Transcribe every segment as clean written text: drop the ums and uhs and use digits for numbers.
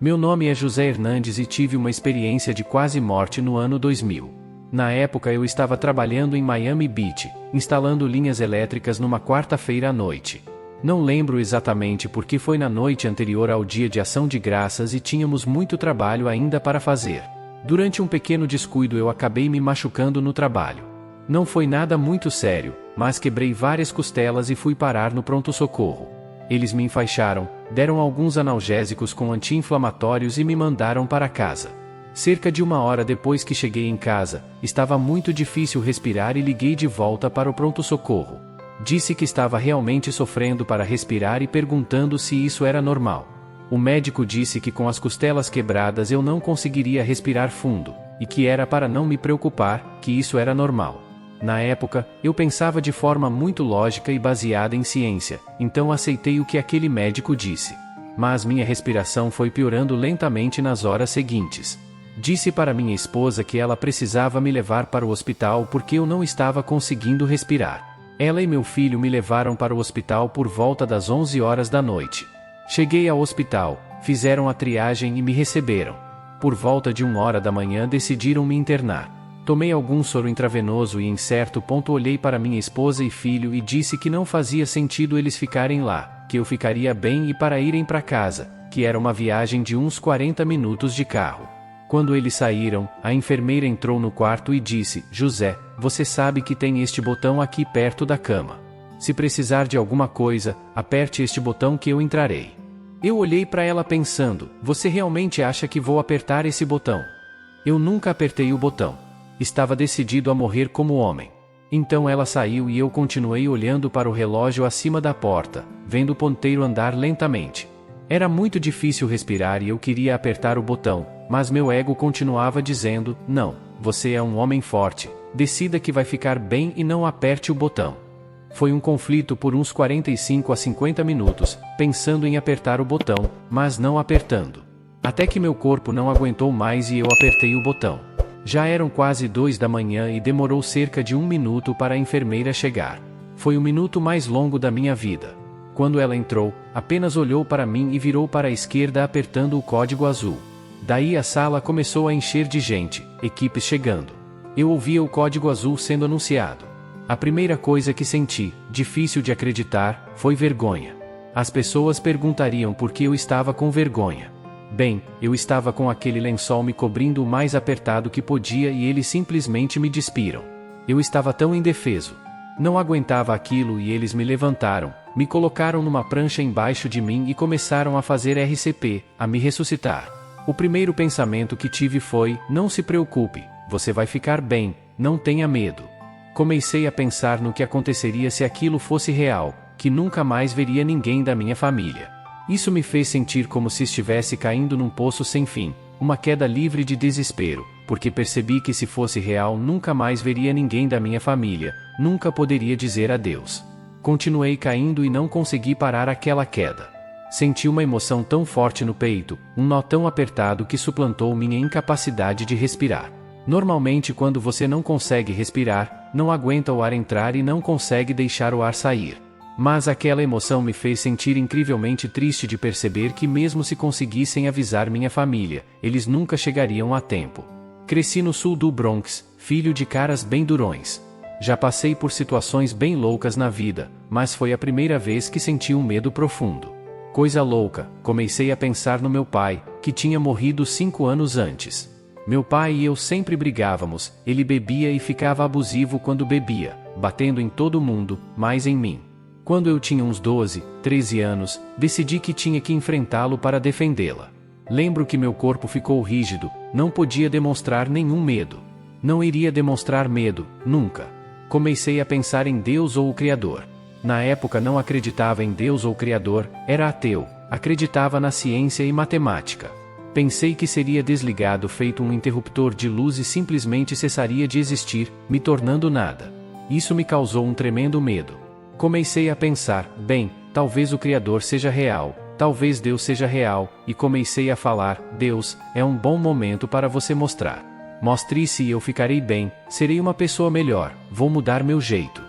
Meu nome é José Hernandes e tive uma experiência de quase morte no ano 2000. Na época eu estava trabalhando em Miami Beach, instalando linhas elétricas numa quarta-feira à noite. Não lembro exatamente porque foi na noite anterior ao dia de Ação de Graças e tínhamos muito trabalho ainda para fazer. Durante um pequeno descuido eu acabei me machucando no trabalho. Não foi nada muito sério, mas quebrei várias costelas e fui parar no pronto-socorro. Eles me enfaixaram, deram alguns analgésicos com anti-inflamatórios e me mandaram para casa. Cerca de 1 hora depois que cheguei em casa, estava muito difícil respirar e liguei de volta para o pronto-socorro. Disse que estava realmente sofrendo para respirar e perguntando se isso era normal. O médico disse que com as costelas quebradas eu não conseguiria respirar fundo, e que era para não me preocupar, que isso era normal. Na época, eu pensava de forma muito lógica e baseada em ciência, então aceitei o que aquele médico disse. Mas minha respiração foi piorando lentamente nas horas seguintes. Disse para minha esposa que ela precisava me levar para o hospital porque eu não estava conseguindo respirar. Ela e meu filho me levaram para o hospital por volta das 11 horas da noite. Cheguei ao hospital, fizeram a triagem e me receberam. Por volta de 1 hora da manhã decidiram me internar. Tomei algum soro intravenoso e em certo ponto olhei para minha esposa e filho e disse que não fazia sentido eles ficarem lá, que eu ficaria bem e para irem para casa, que era uma viagem de uns 40 minutos de carro. Quando eles saíram, a enfermeira entrou no quarto e disse: José, você sabe que tem este botão aqui perto da cama. Se precisar de alguma coisa, aperte este botão que eu entrarei. Eu olhei para ela pensando: você realmente acha que vou apertar esse botão? Eu nunca apertei o botão. Estava decidido a morrer como homem. Então ela saiu e eu continuei olhando para o relógio acima da porta, vendo o ponteiro andar lentamente. Era muito difícil respirar e eu queria apertar o botão, mas meu ego continuava dizendo: não, você é um homem forte, decida que vai ficar bem e não aperte o botão. Foi um conflito por uns 45 a 50 minutos, pensando em apertar o botão, mas não apertando. Até que meu corpo não aguentou mais e eu apertei o botão. Já eram quase 2 da manhã e demorou cerca de 1 minuto para a enfermeira chegar. Foi o minuto mais longo da minha vida. Quando ela entrou, apenas olhou para mim e virou para a esquerda apertando o código azul. Daí a sala começou a encher de gente, equipes chegando. Eu ouvia o código azul sendo anunciado. A primeira coisa que senti, difícil de acreditar, foi vergonha. As pessoas perguntariam por que eu estava com vergonha. Bem, eu estava com aquele lençol me cobrindo o mais apertado que podia e eles simplesmente me despiram. Eu estava tão indefeso. Não aguentava aquilo e eles me levantaram, me colocaram numa prancha embaixo de mim e começaram a fazer RCP, a me ressuscitar. O primeiro pensamento que tive foi: não se preocupe, você vai ficar bem, não tenha medo. Comecei a pensar no que aconteceria se aquilo fosse real, que nunca mais veria ninguém da minha família. Isso me fez sentir como se estivesse caindo num poço sem fim, uma queda livre de desespero, porque percebi que se fosse real nunca mais veria ninguém da minha família, nunca poderia dizer adeus. Continuei caindo e não consegui parar aquela queda. Senti uma emoção tão forte no peito, um nó tão apertado que suplantou minha incapacidade de respirar. Normalmente quando você não consegue respirar, não aguenta o ar entrar e não consegue deixar o ar sair. Mas aquela emoção me fez sentir incrivelmente triste de perceber que mesmo se conseguissem avisar minha família, eles nunca chegariam a tempo. Cresci no sul do Bronx, filho de caras bem durões. Já passei por situações bem loucas na vida, mas foi a primeira vez que senti um medo profundo. Coisa louca, comecei a pensar no meu pai, que tinha morrido 5 anos antes. Meu pai e eu sempre brigávamos, ele bebia e ficava abusivo quando bebia, batendo em todo mundo, mais em mim. Quando eu tinha uns 12, 13 anos, decidi que tinha que enfrentá-lo para defendê-la. Lembro que meu corpo ficou rígido, não podia demonstrar nenhum medo. Não iria demonstrar medo, nunca. Comecei a pensar em Deus ou o Criador. Na época não acreditava em Deus ou Criador, era ateu, acreditava na ciência e matemática. Pensei que seria desligado feito um interruptor de luz e simplesmente cessaria de existir, me tornando nada. Isso me causou um tremendo medo. Comecei a pensar: bem, talvez o Criador seja real, talvez Deus seja real, e comecei a falar: Deus, é um bom momento para você mostrar. Mostre-se e eu ficarei bem, serei uma pessoa melhor, vou mudar meu jeito.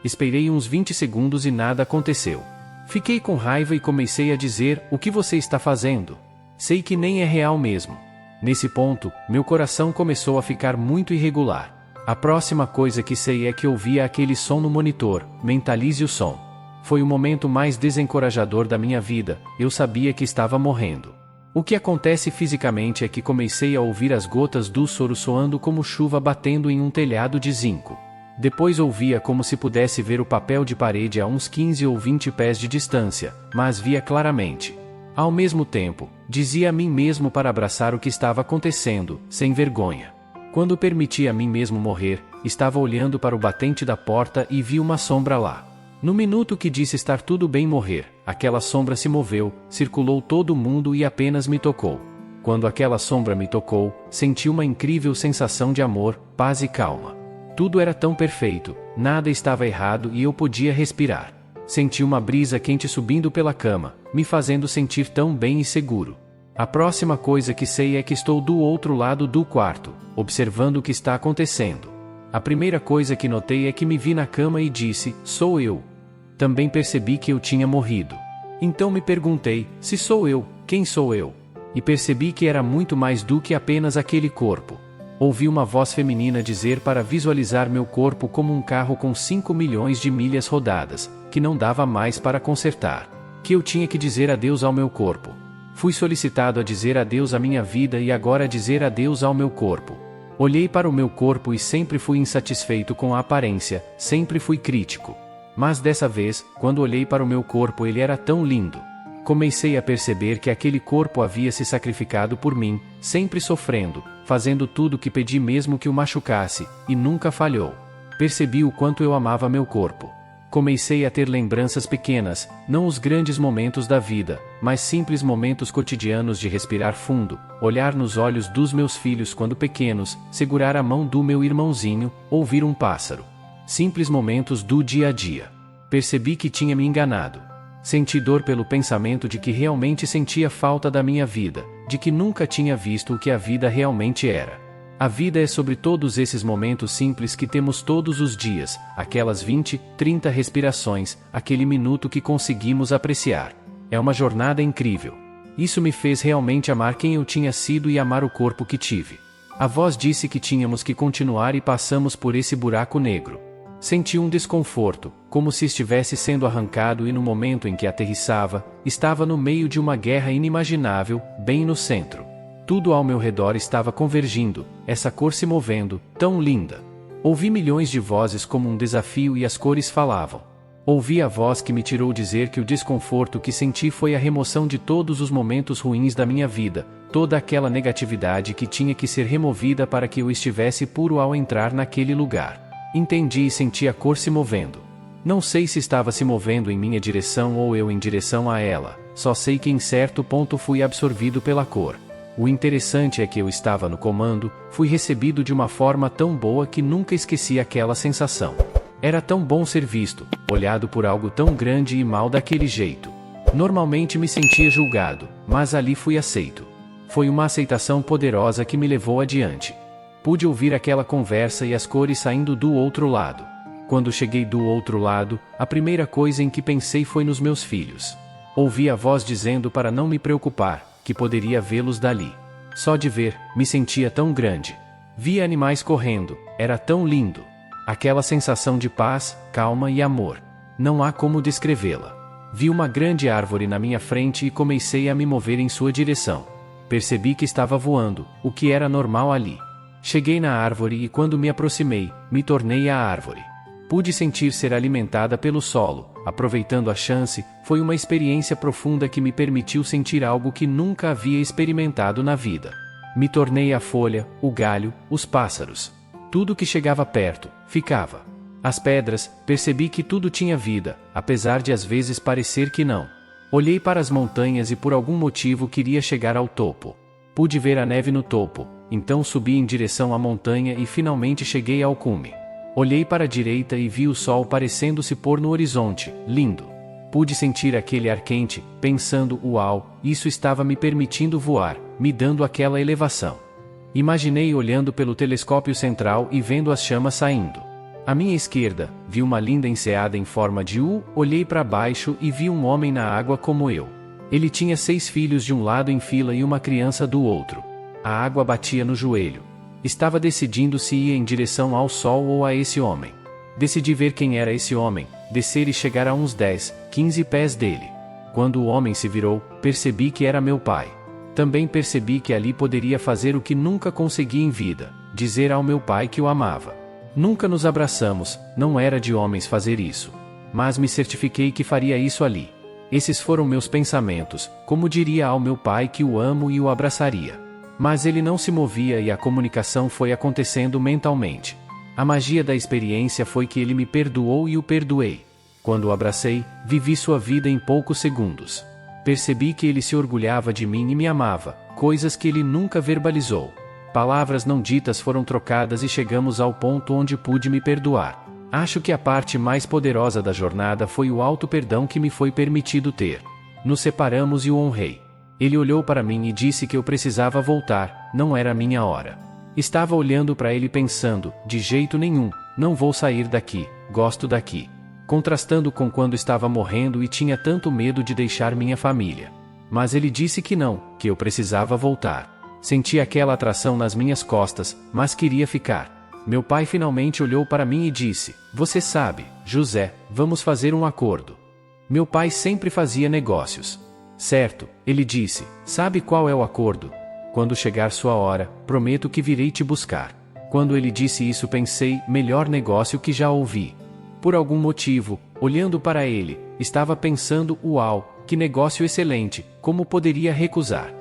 Esperei uns 20 segundos e nada aconteceu. Fiquei com raiva e comecei a dizer: o que você está fazendo? Sei que nem é real mesmo. Nesse ponto, meu coração começou a ficar muito irregular. A próxima coisa que sei é que ouvia aquele som no monitor, mentalize o som. Foi o momento mais desencorajador da minha vida, eu sabia que estava morrendo. O que acontece fisicamente é que comecei a ouvir as gotas do soro soando como chuva batendo em um telhado de zinco. Depois ouvia como se pudesse ver o papel de parede a uns 15 ou 20 pés de distância, mas via claramente. Ao mesmo tempo, dizia a mim mesmo para abraçar o que estava acontecendo, sem vergonha. Quando permiti a mim mesmo morrer, estava olhando para o batente da porta e vi uma sombra lá. No minuto que disse estar tudo bem morrer, aquela sombra se moveu, circulou todo o mundo e apenas me tocou. Quando aquela sombra me tocou, senti uma incrível sensação de amor, paz e calma. Tudo era tão perfeito, nada estava errado e eu podia respirar. Senti uma brisa quente subindo pela cama, me fazendo sentir tão bem e seguro. A próxima coisa que sei é que estou do outro lado do quarto, observando o que está acontecendo. A primeira coisa que notei é que me vi na cama e disse, sou eu. Também percebi que eu tinha morrido. Então me perguntei, se sou eu, quem sou eu? E percebi que era muito mais do que apenas aquele corpo. Ouvi uma voz feminina dizer para visualizar meu corpo como um carro com 5 milhões de milhas rodadas, que não dava mais para consertar. Que eu tinha que dizer adeus ao meu corpo. Fui solicitado a dizer adeus à minha vida e agora a dizer adeus ao meu corpo. Olhei para o meu corpo e sempre fui insatisfeito com a aparência, sempre fui crítico. Mas dessa vez, quando olhei para o meu corpo, ele era tão lindo. Comecei a perceber que aquele corpo havia se sacrificado por mim, sempre sofrendo, fazendo tudo o que pedi mesmo que o machucasse, e nunca falhou. Percebi o quanto eu amava meu corpo. Comecei a ter lembranças pequenas, não os grandes momentos da vida, mas simples momentos cotidianos de respirar fundo, olhar nos olhos dos meus filhos quando pequenos, segurar a mão do meu irmãozinho, ouvir um pássaro. Simples momentos do dia a dia. Percebi que tinha me enganado. Senti dor pelo pensamento de que realmente sentia falta da minha vida, de que nunca tinha visto o que a vida realmente era. A vida é sobre todos esses momentos simples que temos todos os dias, aquelas 20, 30 respirações, aquele minuto que conseguimos apreciar. É uma jornada incrível. Isso me fez realmente amar quem eu tinha sido e amar o corpo que tive. A voz disse que tínhamos que continuar e passamos por esse buraco negro. Senti um desconforto, como se estivesse sendo arrancado e no momento em que aterrissava, estava no meio de uma guerra inimaginável, bem no centro. Tudo ao meu redor estava convergindo, essa cor se movendo, tão linda. Ouvi milhões de vozes como um desafio e as cores falavam. Ouvi a voz que me tirou dizer que o desconforto que senti foi a remoção de todos os momentos ruins da minha vida, toda aquela negatividade que tinha que ser removida para que eu estivesse puro ao entrar naquele lugar. Entendi e senti a cor se movendo. Não sei se estava se movendo em minha direção ou eu em direção a ela, só sei que em certo ponto fui absorvido pela cor. O interessante é que eu estava no comando, fui recebido de uma forma tão boa que nunca esqueci aquela sensação. Era tão bom ser visto, olhado por algo tão grande e mal daquele jeito. Normalmente me sentia julgado, mas ali fui aceito. Foi uma aceitação poderosa que me levou adiante. Pude ouvir aquela conversa e as cores saindo do outro lado. Quando cheguei do outro lado, a primeira coisa em que pensei foi nos meus filhos. Ouvi a voz dizendo para não me preocupar, que poderia vê-los dali. Só de ver, me sentia tão grande. Via animais correndo, era tão lindo. Aquela sensação de paz, calma e amor. Não há como descrevê-la. Vi uma grande árvore na minha frente e comecei a me mover em sua direção. Percebi que estava voando, o que era normal ali. Cheguei na árvore e quando me aproximei, me tornei a árvore. Pude sentir ser alimentada pelo solo, aproveitando a chance, foi uma experiência profunda que me permitiu sentir algo que nunca havia experimentado na vida. Me tornei a folha, o galho, os pássaros. Tudo que chegava perto, ficava. As pedras, percebi que tudo tinha vida, apesar de às vezes parecer que não. Olhei para as montanhas e por algum motivo queria chegar ao topo. Pude ver a neve no topo, então subi em direção à montanha e finalmente cheguei ao cume. Olhei para a direita e vi o sol parecendo se pôr no horizonte, lindo. Pude sentir aquele ar quente, pensando, uau, isso estava me permitindo voar, me dando aquela elevação. Imaginei olhando pelo telescópio central e vendo as chamas saindo. À minha esquerda, vi uma linda enseada em forma de U, olhei para baixo e vi um homem na água como eu. Ele tinha 6 filhos de um lado em fila e uma criança do outro. A água batia no joelho. Estava decidindo se ia em direção ao sol ou a esse homem. Decidi ver quem era esse homem, descer e chegar a uns 10, 15 pés dele. Quando o homem se virou, percebi que era meu pai. Também percebi que ali poderia fazer o que nunca consegui em vida, dizer ao meu pai que o amava. Nunca nos abraçamos, não era de homens fazer isso. Mas me certifiquei que faria isso ali. Esses foram meus pensamentos, como diria ao meu pai que o amo e o abraçaria. Mas ele não se movia e a comunicação foi acontecendo mentalmente. A magia da experiência foi que ele me perdoou e o perdoei. Quando o abracei, vivi sua vida em poucos segundos. Percebi que ele se orgulhava de mim e me amava, coisas que ele nunca verbalizou. Palavras não ditas foram trocadas e chegamos ao ponto onde pude me perdoar. Acho que a parte mais poderosa da jornada foi o auto-perdão que me foi permitido ter. Nos separamos e o honrei. Ele olhou para mim e disse que eu precisava voltar, não era minha hora. Estava olhando para ele pensando, de jeito nenhum, não vou sair daqui, gosto daqui. Contrastando com quando estava morrendo e tinha tanto medo de deixar minha família. Mas ele disse que não, que eu precisava voltar. Senti aquela atração nas minhas costas, mas queria ficar. Meu pai finalmente olhou para mim e disse: "Você sabe, José, vamos fazer um acordo." Meu pai sempre fazia negócios. "Certo," ele disse, "sabe qual é o acordo? Quando chegar sua hora, prometo que virei te buscar." Quando ele disse isso pensei, melhor negócio que já ouvi. Por algum motivo, olhando para ele, estava pensando, uau, que negócio excelente, como poderia recusar?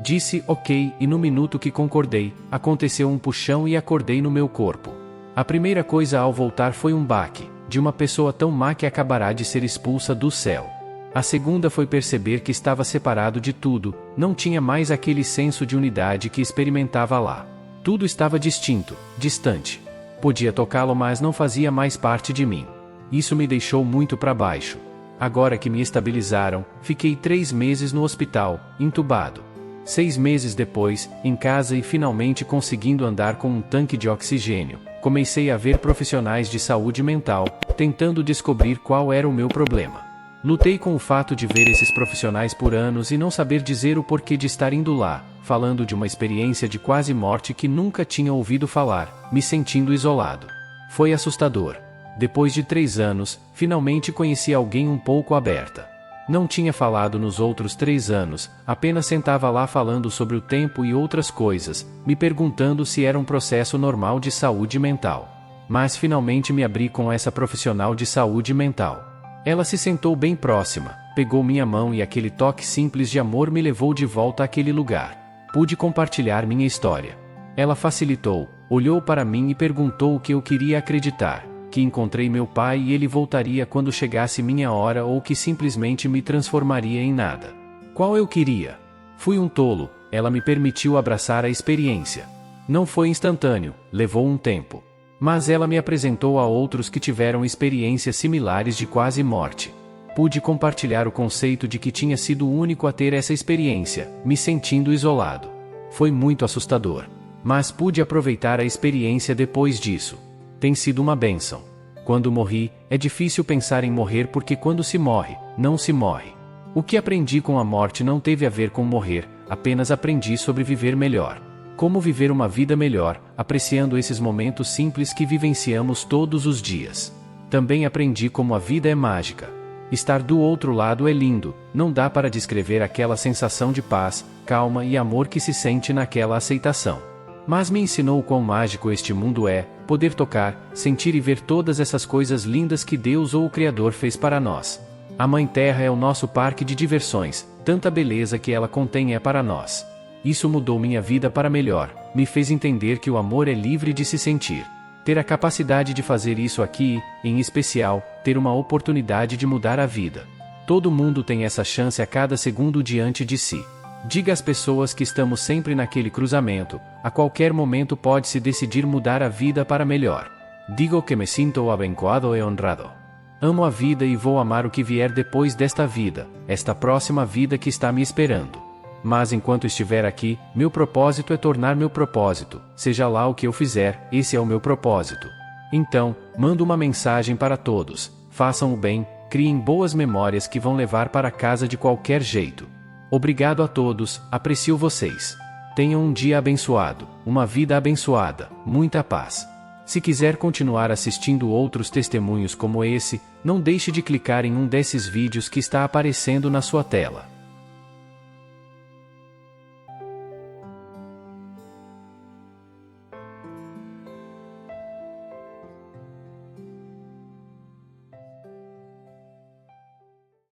Disse ok e no minuto que concordei, aconteceu um puxão e acordei no meu corpo. A primeira coisa ao voltar foi um baque, de uma pessoa tão má que acabará de ser expulsa do céu. A segunda foi perceber que estava separado de tudo, não tinha mais aquele senso de unidade que experimentava lá. Tudo estava distinto, distante. Podia tocá-lo mas não fazia mais parte de mim. Isso me deixou muito para baixo. Agora que me estabilizaram, fiquei 3 meses no hospital, entubado. 6 meses depois, em casa e finalmente conseguindo andar com um tanque de oxigênio, comecei a ver profissionais de saúde mental, tentando descobrir qual era o meu problema. Lutei com o fato de ver esses profissionais por anos e não saber dizer o porquê de estar indo lá, falando de uma experiência de quase morte que nunca tinha ouvido falar, me sentindo isolado. Foi assustador. Depois de 3 anos, finalmente conheci alguém um pouco aberta. Não tinha falado nos outros 3 anos, apenas sentava lá falando sobre o tempo e outras coisas, me perguntando se era um processo normal de saúde mental. Mas finalmente me abri com essa profissional de saúde mental. Ela se sentou bem próxima, pegou minha mão e aquele toque simples de amor me levou de volta àquele lugar. Pude compartilhar minha história. Ela facilitou, olhou para mim e perguntou o que eu queria acreditar, que encontrei meu pai e ele voltaria quando chegasse minha hora ou que simplesmente me transformaria em nada. Qual eu queria? Fui um tolo, ela me permitiu abraçar a experiência. Não foi instantâneo, levou um tempo. Mas ela me apresentou a outros que tiveram experiências similares de quase morte. Pude compartilhar o conceito de que tinha sido o único a ter essa experiência, me sentindo isolado. Foi muito assustador. Mas pude aproveitar a experiência depois disso. Tem sido uma bênção. Quando morri, é difícil pensar em morrer porque quando se morre, não se morre. O que aprendi com a morte não teve a ver com morrer, apenas aprendi sobre viver melhor. Como viver uma vida melhor, apreciando esses momentos simples que vivenciamos todos os dias. Também aprendi como a vida é mágica. Estar do outro lado é lindo, não dá para descrever aquela sensação de paz, calma e amor que se sente naquela aceitação. Mas me ensinou quão mágico este mundo é, poder tocar, sentir e ver todas essas coisas lindas que Deus ou o Criador fez para nós. A Mãe Terra é o nosso parque de diversões, tanta beleza que ela contém é para nós. Isso mudou minha vida para melhor, me fez entender que o amor é livre de se sentir. Ter a capacidade de fazer isso aqui, em especial, ter uma oportunidade de mudar a vida. Todo mundo tem essa chance a cada segundo diante de si. Diga às pessoas que estamos sempre naquele cruzamento, a qualquer momento pode-se decidir mudar a vida para melhor. Digo que me sinto abençoado e honrado. Amo a vida e vou amar o que vier depois desta vida, esta próxima vida que está me esperando. Mas enquanto estiver aqui, meu propósito é tornar meu propósito, seja lá o que eu fizer, esse é o meu propósito. Então, mando uma mensagem para todos, façam o bem, criem boas memórias que vão levar para casa de qualquer jeito. Obrigado a todos, aprecio vocês. Tenham um dia abençoado, uma vida abençoada, muita paz. Se quiser continuar assistindo outros testemunhos como esse, não deixe de clicar em um desses vídeos que está aparecendo na sua tela.